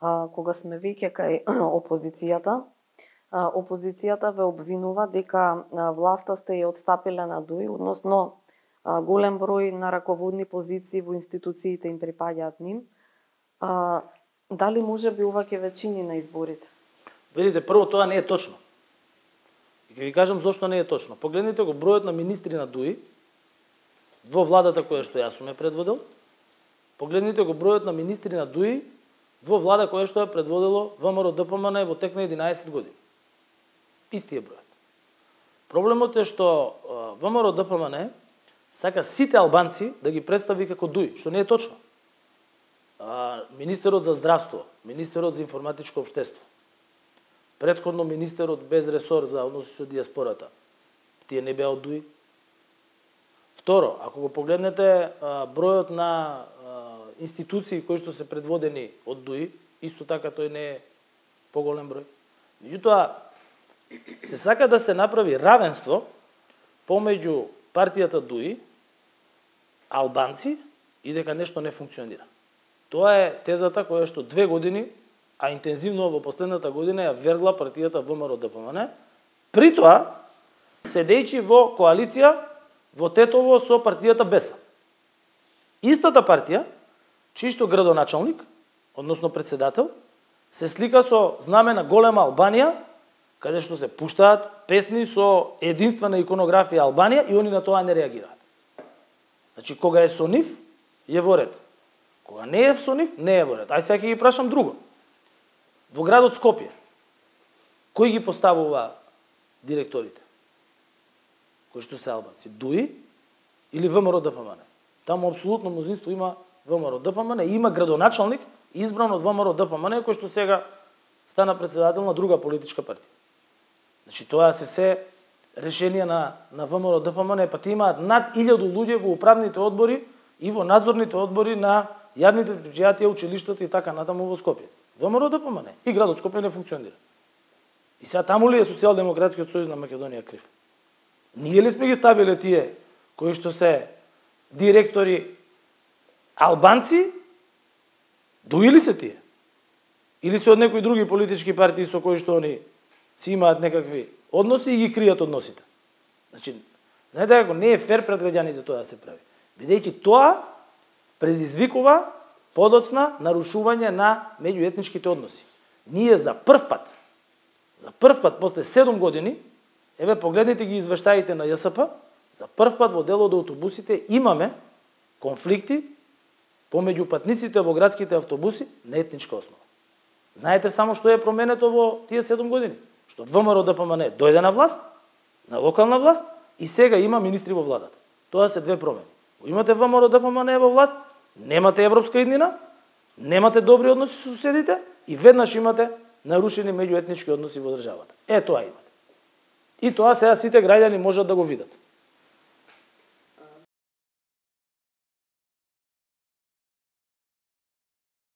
кога сме веќе кај опозицијата, опозицијата ве обвинува дека власта сте ја отстапиле на ДУИ, односно голем број на раководни позиции во институциите им припаѓаат ним. Дали може би ова ќе ве на изборите? Видите, прво тоа не е точно. И ќе ви кажам зошто не е точно. Погледнете го бројот на министри на ДУИ во владата која што јас сум ја предводел. Погледнете го бројот на министри на ДУИ во влада која што ја предводело ВМРО-ДПМН во тек на 11 години. Истиот број. Проблемот е што ВМРО-ДПМН сака сите албанци да ги представи како ДУИ, што не е точно. Министерот за здравство, министерот за информатичко општество, претходно министерот без ресор за односи со диаспората, тие не беа од ДУИ. Второ, ако го погледнете бројот на институции кои што се предводени од ДУИ, исто така тој не е поголем број. Меѓутоа, се сака да се направи равенство помеѓу партијата ДУИ, албанци и дека нешто не функционира. Тоа е тезата која што 2 години, а интензивно во последната година ја вергла партијата ВМРО-ДПМН, при тоа седејќи во коалиција во Тетово со партијата БЕСА. Истата партија, чишто градоначалник, односно председател, се слика со знаме на голема Албанија, каде што се пуштаат песни со единствена иконографија Албанија и они на тоа не реагираат. Значи, кога е со нив, е во ред. Кога не е со нив, не е во ред. Ај сега ќе ги прашам друго. Во градот Скопје, кој ги поставува директорите? Кои што се албанци? ДУИ или ВМРО-ДПМН? Таму апсолутно мнозинство има ВМРО-ДПМН и има градоначалник избран од ВМРО-ДПМН кој што сега стана председател на друга политичка партија. Значи тоа се решенија на ВМРО-ДПМН, па тие имаат над 1000 луѓе во управните одбори и во надзорните одбори на јавните предпријатија, училиштата и така натаму во Скопје. ВМРО-ДПМН и градот Скопје не функционира. И сега таму ли е Социјалдемократскиот сојуз на Македонија крив? Ние ли сме ги ставиле тие кои што се директори албанци? ДУИ ли се тие? Или се од некои други политички партии со кои што они си имаат некакви односи и ги кријат односите? Значи, знаете како не е фер пред граѓаните тоа да се прави. Бидејќи тоа предизвикува подоцна нарушување на меѓуетничките односи. Ние за прв пат после 7 години, еве погледнете ги извештаите на ЈСП, за прв пат во дел од автобусите имаме конфликти помеѓу патниците во градските автобуси на етничка основа. Знаете само што е променето во тие 7 години? Што ВМРО-ДПМН дојде на власт, на локална власт и сега има министри во владата. Тоа се две промени. Имате ВМРО-ДПМН во власт, немате европска иднина, немате добри односи со соседите и веднаш имате нарушени меѓуетнички односи во државата. Тоа имате. И тоа сега сите граѓани можат да го видат.